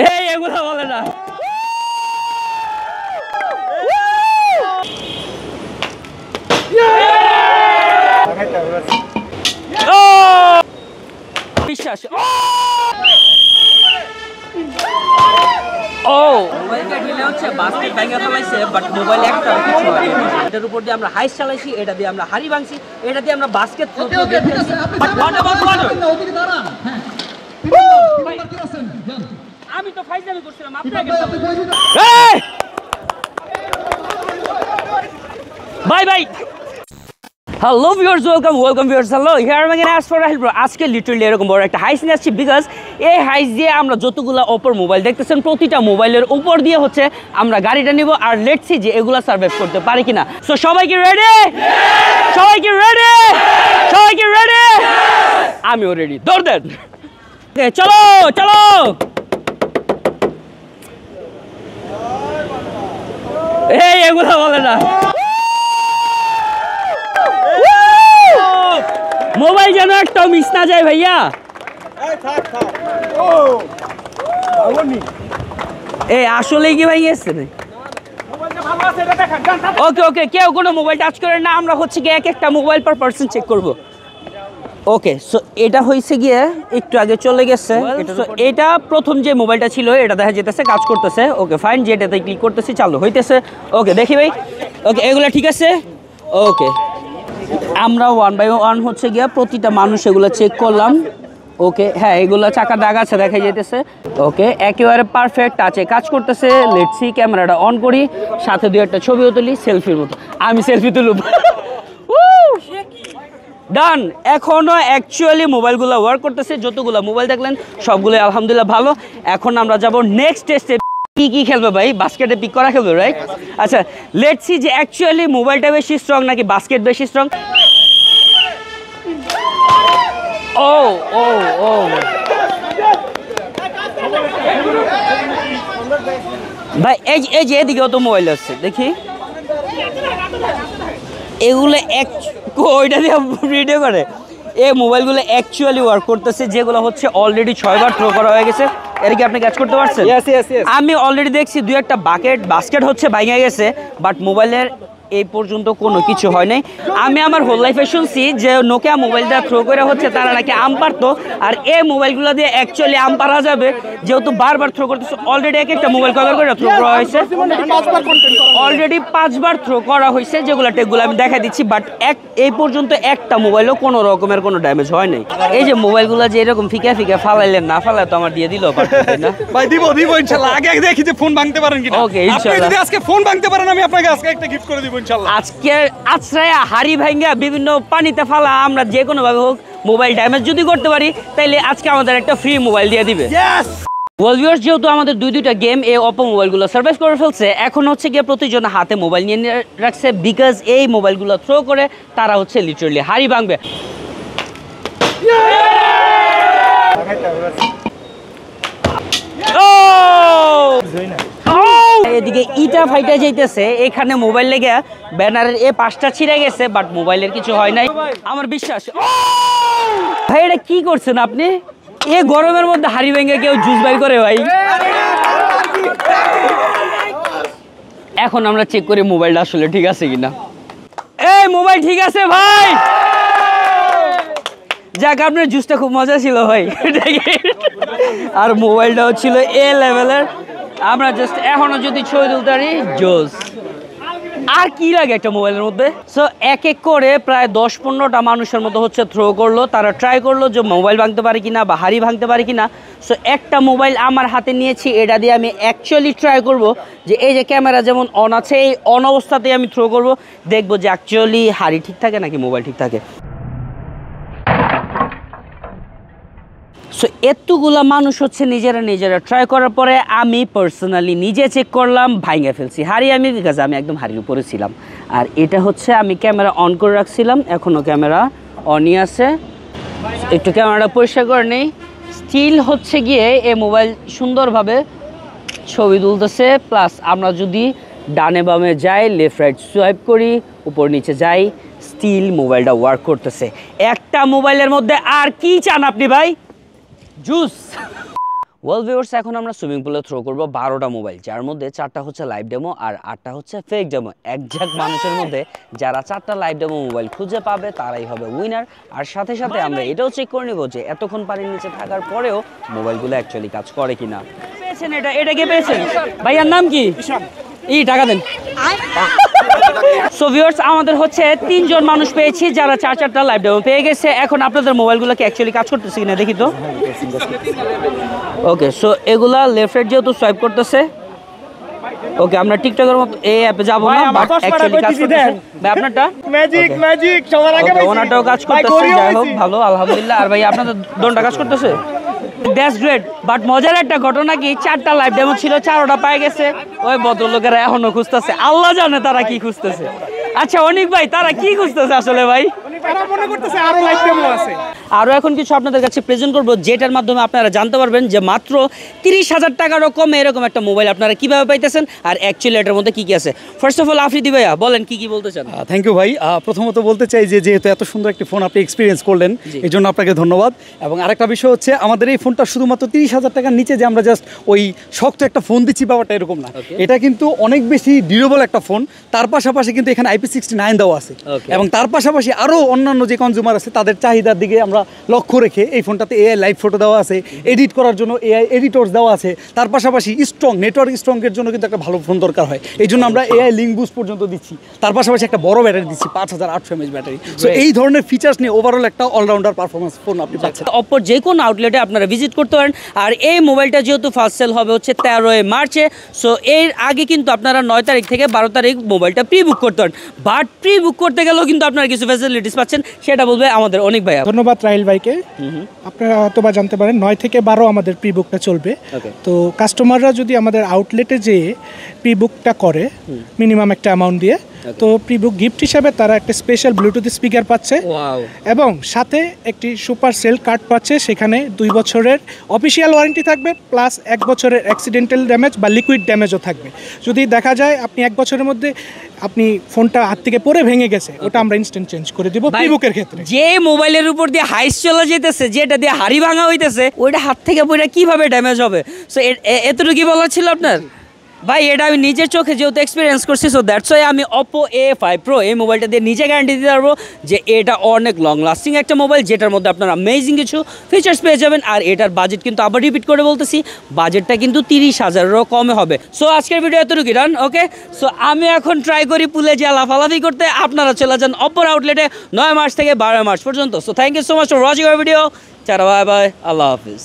এই এগুলো বলে না। বিশ্বাস মোবাইলটা ঢিলে হচ্ছে বাস্কেট ভেঙে ফেলাইছে, বাট মোবাইল একটা কিছু হয়। এটার উপর দিয়ে আমরা হাইস চালাইছি, এটা দিয়ে আমরা হাড়ি ভাঙছি, এটা দিয়ে আমরা বাস্কেট আমি তো ফাইজলামি করছিলাম আপনাকে। Bye bye. Hello viewers, welcome viewers. Hello, here I again as for Rahil bro. আজকে লিটারালি এরকম বড় একটা হাইস নিয়ে আসছি, বিকজ এই হাইস দিয়ে আমরা যতগুলো অপর মোবাইল দেখতেছেন প্রতিটা মোবাইলের উপর দিয়ে হচ্ছে আমরা গাড়িটা নিব, আর লেটস সি যে এগুলা সার্ভাইভ করতে পারি কিনা। সো সবাই কি রেডি? সবাই কি রেডি? সবাই কি রেডি? আমিও রেডি। দৌড় দেন। চলো চলো। এই এগুলা বলে না। মোবাইল যেন একটা মিস না যায় ভাইয়া। এই আসলে কি ভাই গেছে? ওকে ওকে, কেউ কোনো মোবাইল টাচ করেন না, আমরা হচ্ছে গিয়ে এক একটা মোবাইল পার পার্সন চেক করব। ওকে, সো এটা হয়েছে গিয়ে একটু আগে চলে গেছে। এটা প্রথম যে মোবাইলটা ছিল এটা দেখা যেতেছে কাজ করতেছে। ওকে ফাইন, যেটাতে ক্লিক করতেছি চালু হইতেছে। ওকে দেখি ভাই। ওকে এগুলো ঠিক আছে। ওকে আমরা ওয়ান বাই ওয়ান হচ্ছে গিয়া প্রতিটা মানুষ এগুলো চেক করলাম। ওকে হ্যাঁ, এগুলো চাকা দাগ আছে দেখা যাইতেছে। ওকে একেবারে পারফেক্ট আছে, কাজ করতেছে। লেটস সি, ক্যামেরাটা অন করি, সাথে দুই একটা ছবিও তুলি সেলফির মতো। আমি সেলফি তুলব। ডান। এখনো অ্যাকচুয়ালি মোবাইলগুলো ওয়ার্ক করতেছে। যতগুলো মোবাইল দেখলেন সবগুলো আলহামদুলিল্লাহ ভালো। এখন আমরা যাব নেক্সট টেস্টে। কি খেলবে ভাই? বাস্কেটে পিক করা খেলবে, রাইট? আচ্ছা লেটস সি যে অ্যাকচুয়ালি মোবাইলটা বেশি স্ট্রং নাকি বাস্কেট বেশি স্ট্রং। ও ও ও ভাই এই যে এদিকেও তো মোবাইল আছে, দেখি এগুলো ওইটা দিয়ে ভিডিও করে। এই মোবাইলগুলো অ্যাকচুয়ালি ওয়ার্ক করতেছে, যেগুলো হচ্ছে অলরেডি 6 বার থ্রো করা হয়ে গেছে। এর কি আপনি ক্যাচ করতে পারছেন? আমি অলরেডি দেখছি দুই একটা বাস্কেট হচ্ছে ভাঙে গেছে, বাট মোবাইলের এই পর্যন্ত কোনো কিছু হয় নাই। আমি আমার হোল লাইফে শুনছি যে নোকিয়া মোবাইলটা থ্রো করে হচ্ছে তারা নাকি আম পারতো, আর এই মোবাইলগুলো দিয়ে অ্যাকচুয়ালি আম পারা যাবে, যেহেতু বারবার থ্রো করতেছে। অলরেডি এক একটা মোবাইল কভার করে থ্রো করা হয়েছে, অলরেডি 5 বার থ্রো করা হয়েছে, যেগুলো টেকগুলো আমি দেখা দিচ্ছি। বাট এই পর্যন্ত একটা মোবাইলও কোনো রকমের কোনো ড্যামেজ হয় নাই। এই যে মোবাইলগুলো যে এরকম ফিকা ফিকা ফালাইলেন, না ফালায় তো আমার দিয়ে দিল না ভাই। দিব ইনশাআল্লাহ। আগে দেখি যে ফোন ভাঙতে পারেন কিনা। ওকে ইনশাআল্লাহ, আপনি যদি আজকে ফোন ভাঙতে পারেন আমি আপনাকে আজকে একটা গিফট করে দিব ইনশাআল্লাহ। আজকে আছরায়া হাড়ি ভাঙ্গা বিভিন্ন পানিতে ফালা আমরা যে কোনো ভাবে হোক মোবাইল ড্যামেজ যদি করতে পারি, তাইলে আজকে আমাদের একটা ফ্রি মোবাইল দিয়ে দিবে। ওয়েল ভিউয়ার্স, যেহেতু আমাদের দুইটা গেম এই অপো মোবাইলগুলো সার্ভাইভ করে ফেলছে, এখন হচ্ছে গিয়ে প্রতিজন হাতে মোবাইল নিয়ে রাখছে, বিকজ এই মোবাইলগুলো থ্রো করে তারা হচ্ছে লিটারালি হাড়ি ভাঙবে। এদিকে ইটা ফাইটা যাইতেছে, এখানে মোবাইল লেগে ব্যানারের এ পাশটা ছিঁড়ে গেছে, বাট মোবাইলের কিছু হয় নাই আমার বিশ্বাস। ভাই এটা কি করছেন আপনি? এ গরমের মধ্যে হাড়ি ভেঙে কেউ জুস বাই করে ভাই? এখন আমরা চেক করি মোবাইলটা আসলে ঠিক আছে কিনা। এই মোবাইল ঠিক আছে ভাই। যাক, আপনার জুসটা খুব মজা ছিল ভাই। আর মোবাইলটাও ছিল এ লেভেলের। আমরা জাস্ট এখনো যদি ছবি তুলতে পারি জোস। আর কি লাগে একটা মোবাইলের মধ্যে। সো এক এক করে প্রায় 10-15টা মানুষের মতো হচ্ছে থ্রো করলো, তারা ট্রাই করলো যে মোবাইল ভাঙতে পারি কিনা বা হাড়ি ভাঙতে পারি কিনা। সো একটা মোবাইল আমার হাতে নিয়েছি, এটা দিয়ে আমি অ্যাকচুয়ালি ট্রাই করব যে এই যে ক্যামেরা যেমন অন আছে, এই অন অবস্থাতেই আমি থ্রো করব, দেখবো যে অ্যাকচুয়ালি হাড়ি ঠিক থাকে নাকি মোবাইল ঠিক থাকে। সো এতগুলা মানুষ হচ্ছে নিজেরা ট্রাই করার পরে আমি পার্সোনালি নিজে চেক করলাম, ভাঙে ফেলছি হাড়ি আমি, বিকজ আমি একদম হাড়ির উপরে ছিলাম। আর এটা হচ্ছে আমি ক্যামেরা অন করে রাখছিলাম, এখনও ক্যামেরা অনই আছে। একটু ক্যামেরাটা পরিষ্কার করে নেই। স্টিল হচ্ছে গিয়ে এই মোবাইল সুন্দরভাবে ছবি তুলতেছে। প্লাস আমরা যদি ডানে বামে যাই, লেফট রাইট সোয়াইপ করি, উপর নিচে যাই, স্টিল মোবাইলটা ওয়ার্ক করতেছে। একটা মোবাইলের মধ্যে আর কি চান আপনি ভাই? জুস। ওয়েল ভিউয়ার্স, এখন আমরা সুইমিং পুলে থ্রো করব 12টা মোবাইল, যার মধ্যে 4টা হচ্ছে লাইভ ডেমো আর 8টা হচ্ছে ফেক ডেমো। একজ্যাক্ট মানুষের মধ্যে যারা 4টা লাইভ ডেমো মোবাইল খুঁজে পাবে তারাই হবে উইনার। আর সাথে সাথে আমরা এটাও চেক করে নেব যে এতক্ষণ পানির নিচে থাকার পরেও মোবাইলগুলো অ্যাকচুয়ালি কাজ করে কিনা। পেয়েছেন এটা কে পেয়েছেন? ভাইয়ার নাম কি? টাকা দেন। সো ভিউয়ার্স, আমাদের হচ্ছে 3 জন মানুষ পেয়েছি যারা 4টা লাইভ ডেমো পেয়ে গেছে। এখন আপনাদের মোবাইলগুলো কি অ্যাকচুয়ালি কাজ করতেছে কিনা দেখি তো। ওকে, সো এগুলা লেফট রাইট যেহেতু সোয়াইপ করতেছে, ওকে আমরা টিকটকের মতো এই অ্যাপে যাব না, বাট অ্যাকচুয়ালি কাজ করতেছে। ভাই আপনারটা ম্যাজিক সবার আগে ওনারটাও কাজ করতেছে, যাই হোক ভালো আলহামদুলিল্লাহ। আর ভাই আপনাদের দোনটা কাজ করতেছে, দ্যাটস গ্রেট। বাট মজার একটা ঘটনা কি, 4টা লাইভ ডেমো ছিল, 4টা পায়ে গেছে। ওই ভদ্রলোকেরা এখনো খুঁজতেছে, আল্লাহ জানে তারা কি খুঁজতেছে। আচ্ছা অনিক ভাই, তারা কি খুঁজতেছে আসলে ভাই? আরো এখন কিছু আপনাদের কাছে প্রেজেন্ট করবো, যেটার মাধ্যমে আপনারা জানতে পারবেন যে মাত্র 30,000 টাকারও কমে এরকম একটা মোবাইল আপনারা কিভাবে পাইতেছেন আর অ্যাকচুয়ালি এটার মধ্যে কি কি আছে। ফার্স্ট অফ অল আফ্রিদি ভাইয়া বলেন কি কি বলতে চান। থ্যাংক ইউ ভাই। প্রথমত বলতে চাই যে যেহেতু এত সুন্দর একটি ফোন আপনি এক্সপিরিয়েন্স করলেন, এই জন্য আপনাকে ধন্যবাদ। এবং আরেকটা বিষয় হচ্ছে, আমাদের এই ফোনটা শুধুমাত্র 30,000 টাকার নিচে যে আমরা জাস্ট ওই শক্ত একটা ফোন দিচ্ছি ব্যাপারটা এরকম না। এটা কিন্তু অনেক বেশি ডিউরেবল একটা ফোন। তার পাশাপাশি কিন্তু এখানে IP69 দেওয়া আছে, এবং তার পাশাপাশি আরও অন্যান্য যে কনজিউমার আছে তাদের চাহিদার দিকে আমরা লক্ষ্য রেখে এই ফোনটাতে AI লাইভ ফটো দেওয়া আছে, এডিট করার জন্য AI এডিটরস দেওয়া আছে। তার পাশাপাশি নেটওয়ার্ক স্ট্রংয়ের জন্য কিন্তু একটা ভালো ফোন দরকার হয়, এই জন্য আমরা AI লিঙ্ক বুস্ট পর্যন্ত দিচ্ছি। তার পাশাপাশি একটা বড় ব্যাটারি দিচ্ছি, 5800 mAh ব্যাটারি। সো এই ধরনের ফিচার্স নিয়ে ওভারঅল একটা অলরাউন্ডার পারফরমেন্স ফোন আপনি পাচ্ছেন। অপর যে কোনো আউটলেটে আপনারা ভিজিট করতে পারেন। আর এই মোবাইলটা যেহেতু ফার্স্ট সেল হবে হচ্ছে 13 মার্চে, সো এর আগে কিন্তু আপনারা 9 তারিখ থেকে 12 তারিখ মোবাইলটা প্রি বুক করতে পারেন। বাট প্রি বুক করতে গেলেও কিন্তু আপনারা কিছু ফ্যাসিলিটিস পাচ্ছেন, সেটা বলবে আমাদের অনেক ভাইয়া। ধন্যবাদ রাহিল ভাইকে। আপনারা হয়তো বা জানতে পারেন 9 থেকে 12 আমাদের প্রি বুকটা চলবে। তো কাস্টমাররা যদি আমাদের আউটলেটে যেয়ে প্রি বুকটা করে মিনিমাম একটা অ্যামাউন্ট দিয়ে, তো প্রি বুক গিফট হিসাবে তারা একটা স্পেশাল ব্লুটুথ স্পিকার পাচ্ছে এবং সাথে একটি সুপার সেল কার্ড পাচ্ছে। সেখানে 2 বছরের অফিসিয়াল ওয়ারেন্টি থাকবে, প্লাস 1 বছরের অ্যাক্সিডেন্টাল ড্যামেজ বা লিকুইড ড্যামেজও থাকবে। যদি দেখা যায় আপনি 1 বছরের মধ্যে আপনি ফোনটা হাত থেকে পড়ে ভেঙে গেছে, ওটা আমরা ইনস্ট্যান্ট চেঞ্জ করে দিব প্রি বুকের ক্ষেত্রে। যে মোবাইলের উপর দিয়ে হাইস চলে যেতেছে, যেটা দিয়ে হাড়ি ভাঙা হইতেছে, ওইটা হাত থেকে পড়ে কিভাবে ড্যামেজ হবে? সো এতটুকু কি বলার ছিল আপনার ভাই? এটা আমি নিজের চোখে যেহেতু এক্সপিরিয়েন্স করছি, সো দ্যাটস ওয়াই আমি Oppo A5 Pro এই মোবাইলটা দিয়ে নিজে গ্যারান্টি দিতে পারবো যে এটা অনেক লং লাস্টিং একটা মোবাইল, যেটার মধ্যে আপনারা অ্যামেজিং কিছু ফিচার্স পেয়ে যাবেন। আর এটার বাজেট কিন্তু আবার রিপিট করে বলতেছি, বাজেটটা কিন্তু 30,000-এরও কমে হবে। সো আজকের ভিডিও এতটুকু রান। ওকে, সো আমি এখন ট্রাই করি পুলে যে লাফালাফি করতে, আপনারা চলে যান Oppo আউটলেটে 9 মার্চ থেকে 12 মার্চ পর্যন্ত। So thank you so much for watching our video. টাটা, বাই বাই, আল্লাহ হাফিজ।